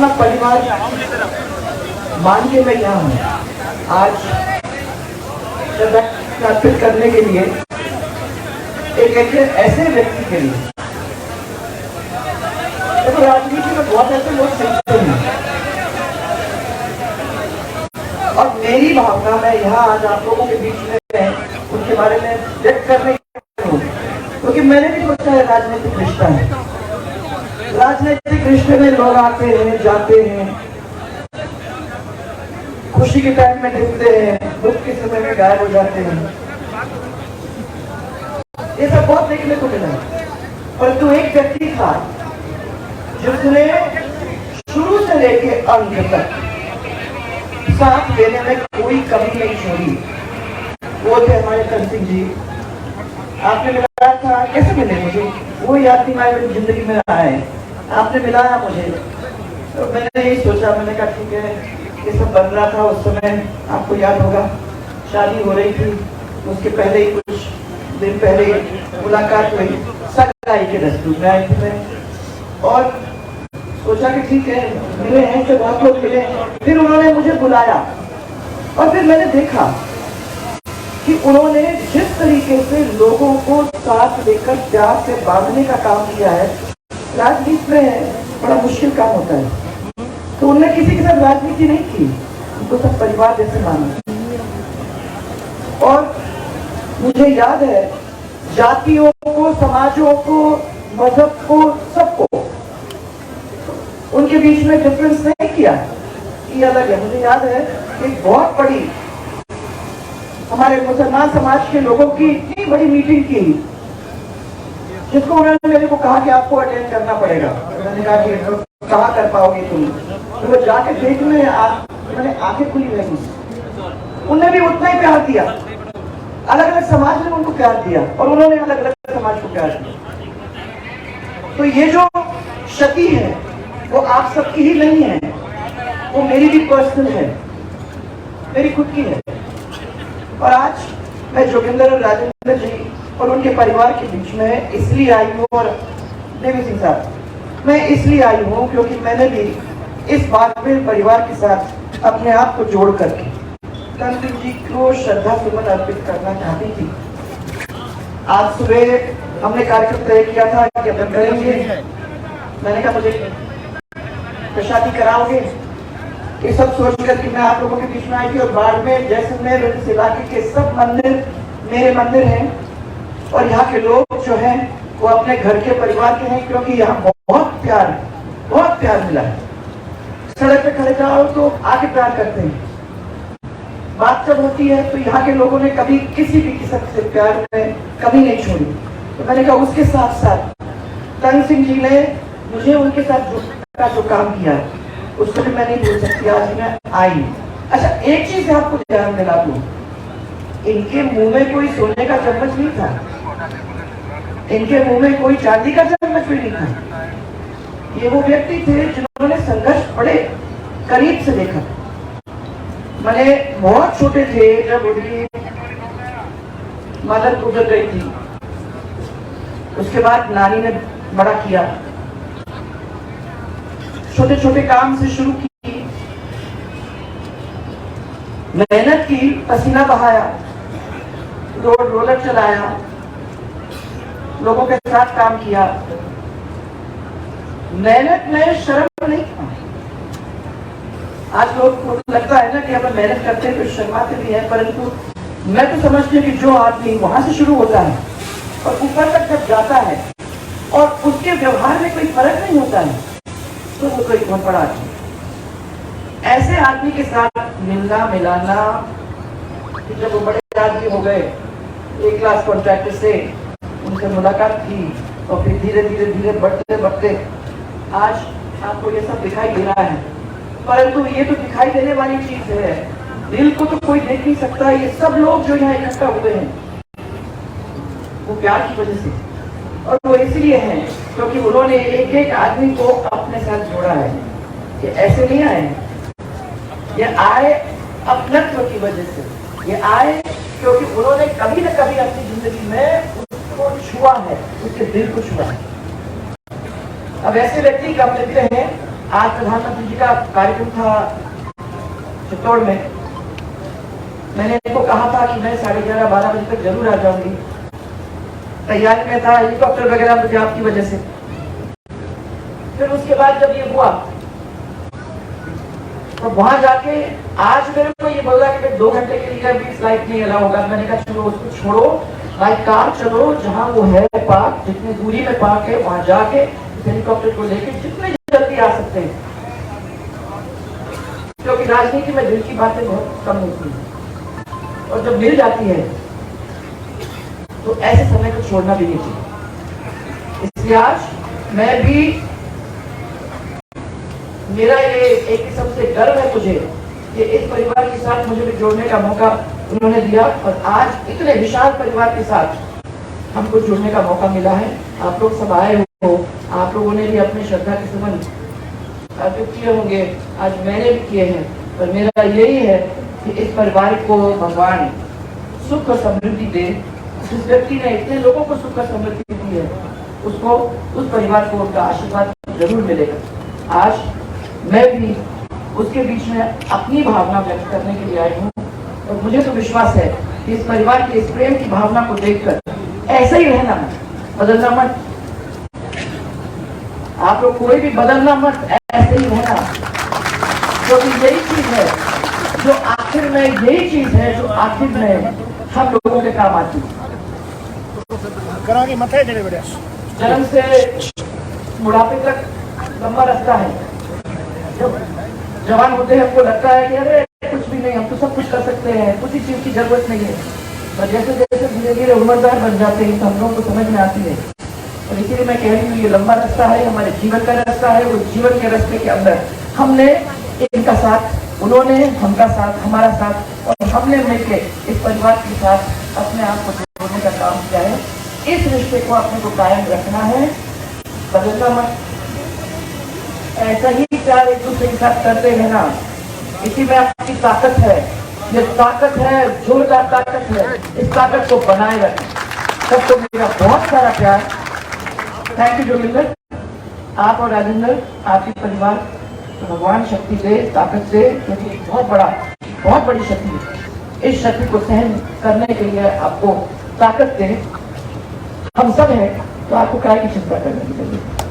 अपना परिवार मान के मैं यहाँ हूँ आज स्थापित करने के लिए, एक ऐसे व्यक्ति के लिए। देखो राजनीति में बहुत ऐसे लोग सीखते हैं और मेरी भावना मैं यहाँ आज आप लोगों के बीच में उनके बारे में व्यक्त करने हूँ, क्योंकि मैंने भी सोचा है राजनीतिक रिश्ता है। राजनीतिक रिश्ते में लोग आते हैं जाते हैं, खुशी के टाइम में दिखते हैं, दुख के समय में गायब हो जाते हैं। ये सब बहुत देखने को मिला, परंतु एक व्यक्ति था जिसने शुरू से लेके अंत तक साथ देने में कोई कमी नहीं छोड़ी। वो थे हमारे तन सिंह जी। आपने मिलाया था, कैसे मिले मुझे, वो याद नहीं मेरी जिंदगी में आए, आपने मिलाया मुझे, तो मैंने यही सोचा, मैंने कहा ठीक है, ये सब बन रहा था उस समय, आपको याद होगा शादी हो रही थी, उसके पहले ही कुछ दिन पहले मुलाकात हुई, सगाई के दस्तूर में आई थी मैं, और सोचा कि ठीक है मिले हैं तो बहुत लोग मिले। फिर उन्होंने मुझे बुलाया और फिर मैंने देखा कि उन्होंने जिस तरीके से लोगों को साथ लेकर प्यार से बांधने का काम किया है, राजनीति में बड़ा मुश्किल काम होता है। तो उन्होंने किसी के साथ राजनीति नहीं की, उनको सब परिवार जैसे माना। और मुझे याद है जातियों को, समाजों को, मजहब को, सबको उनके बीच में डिफरेंस नहीं किया, ये अलग है। मुझे याद है एक बहुत बड़ी हमारे मुसलमान समाज के लोगों की इतनी बड़ी मीटिंग की, जिसको उन्होंने मेरे को कहा कि आपको अटेंड करना पड़ेगा। मैंने कहा कि कहाँ कर पाओगे तुम, तो वो जाके देखने मैंने आंखें खुली रही। उन्होंने भी उतना ही प्यार दिया, अलग अलग समाज ने उनको प्यार दिया और उन्होंने अलग अलग समाज को प्यार दिया। तो ये जो क्षति है वो आप सबकी ही नहीं है, वो मेरी भी पर्सनल है, मेरी खुद की है। और आज मैं जोगिंदर और राजेंद्र जी और उनके परिवार के बीच में इसलिए आई हूँ, और देवी सिंह साहब मैं इसलिए आई हूँ क्योंकि मैंने भी इस बात में परिवार के साथ अपने आप को जोड़ करके तन सिंह जी को श्रद्धा सुमन अर्पित करना चाहती थी। आज सुबह हमने कार्यक्रम तय किया था कि अपन करेंगे, मैंने कहा मुझे प्रसादी कराओगे, ये सब सोच कर कि मैं आप लोगों के बीच में आई थी। और बाड़मेर, जैसलमेर, इस इलाके के सब मंदिर मेरे मंदिर हैं और यहाँ के लोग जो हैं वो अपने घर के परिवार के हैं, क्योंकि यहाँ बहुत प्यार मिला है। सड़क पे खड़े जाओ तो आके प्यार करते हैं, बात जब होती है तो यहाँ के लोगों ने कभी किसी भी किस्म से प्यार में कमी नहीं छोड़ी। तो मैंने कहा उसके साथ साथ तन सिंह जी ने मुझे उनके साथ जो काम किया है उसको भी मैं नहीं भूल सकती। आज मैं आई। अच्छा एक चीज आपको ध्यान दिला दूं, इनके मुंह में कोई सोने का चम्मच नहीं था, इनके मुंह में कोई चांदी का चम्मच भी नहीं था। ये वो व्यक्ति थे जिन्होंने संघर्ष बड़े करीब से देखा। मैंने बहुत छोटे थे जब उनकी मदर गुजर गई थी, उसके बाद नानी ने बड़ा किया, छोटे छोटे काम से शुरू की, मेहनत की, पसीना बहाया, रोलर चलाया, लोगों के साथ काम किया, मेहनत में शर्म नहीं था। आज लोग को लगता है ना कि अपन मेहनत करते हैं तो शर्माते भी हैं, परंतु मैं तो समझती हूँ कि जो आदमी वहां से शुरू होता है और ऊपर तक जब जाता है और उसके व्यवहार में कोई फर्क नहीं होता है तो वो कोई बहुत बड़ा आदमी। ऐसे आदमी के साथ मिलना मिलाना, जब वो बड़े आदमी हो गए, एक क्लास कॉन्ट्रैक्टर से उनसे मुलाकात की और फिर धीरे धीरे धीरे बढ़ते बढ़ते आज आपको ये सब दिखाई दे रहा है। परंतु ये तो दिखाई देने वाली चीज है, दिल को तो कोई देख नहीं सकता। ये सब लोग जो यहाँ इकट्ठा हुए हैं वो प्यार की वजह से, और वो इसलिए हैं क्योंकि उन्होंने एक एक आदमी को अपने साथ जोड़ा है। ये ऐसे नहीं आए, ये आए अपनत्व की वजह से, ये आए क्योंकि उन्होंने कभी न कभी अपनी जिंदगी में उसको छुआ है, उसके दिल को छुआ है। अब ऐसे व्यक्ति कब मिलते हैं? आज प्रधानमंत्री जी का कार्यक्रम था चित्तौड़ में। मैंने इनको कहा था कि मैं 11:30-12 बजे तक जरूर आ जाऊंगी। तैयारी में था, हेलीकॉप्टर वगैरह मुझे आपकी वजह से। फिर उसके बाद जब ये हुआ तो वहां जाके आज मेरे को ये बोला कि 2 घंटे के लिए भी फ्लाइट नहीं अलाउ होगा। मैंने कहा चलो उसको छोड़ो, बाई कार चलो, जहां वो है पार्क, जितनी दूरी में पार्क है वहां जाके हेलीकॉप्टर को लेके जितने जल्दी आ सकते हैं, क्योंकि राजनीति में दिल की बातें बहुत कम होती हैं और जब मिल जाती है तो ऐसे समय को छोड़ना भी नहीं चाहिए। इसलिए आज मैं भी, मेरा ये एक किस्म से गर्व है मुझे कि इस परिवार के साथ मुझे भी जोड़ने का मौका उन्होंने दिया और आज इतने विशाल परिवार के साथ हमको जुड़ने का मौका मिला है। आप लोग सब आए हो, आप लोगों ने भी अपने श्रद्धा के सुमन अर्पित किए होंगे, आज मैंने भी किए हैं। और मेरा यही है कि इस परिवार को भगवान सुख और समृद्धि दे। जिस व्यक्ति ने इतने लोगों को सुख और समृद्धि दी है उसको, उस परिवार को उनका आशीर्वाद जरूर मिलेगा। आज मैं भी उसके बीच में अपनी भावना व्यक्त करने के लिए आई हूँ और मुझे तो विश्वास है कि इस परिवार के इस प्रेम की भावना को देखकर ऐसा ही रहना, बदलना मत। आप लोग कोई भी बदलना मत, ऐसे ही रहना, क्योंकि यही चीज है जो आखिर में, यही चीज है जो आखिर में हम लोगों के काम आती है। जन्म से बुढ़ापे तक लंबा रास्ता है। जब जवान होते हैं हमको लगता है कि अरे कुछ भी नहीं, हम तो सब कुछ कर सकते हैं, किसी चीज की जरूरत नहीं है। और जैसे जैसे धीरे धीरे उम्रदार बन जाते हैं तो हम लोगों को समझ में आती है। और इसीलिए मैं कह रही हूँ ये लंबा रास्ता है, हमारे जीवन का रास्ता है। वो जीवन के रास्ते के अंदर हमने इनका साथ, उन्होंने हमका साथ, हमारा साथ, और हमने मिलकर इस परिवार के साथ अपने आप को जोड़ने का काम किया है। इस रिश्ते को अपने को कायम रखना है, बदलना मत। ऐसा ही प्यार एक दूसरे के साथ करते रहना, इसी में आपकी ताकत है। ये ताकत है, जोरदार ताकत है। इस ताकत को बनाए रखें। सबको मेरा बहुत सारा प्यार। थैंक यू जोगिंदर, आप और राजेंद्र, आपके परिवार तो भगवान शक्ति दे, ताकत दे, क्योंकि बहुत बड़ी शक्ति है। इस शक्ति को सहन करने के लिए आपको ताकत दे। हम सब हैं तो आपको काय की चिंता करने की जरूरत है।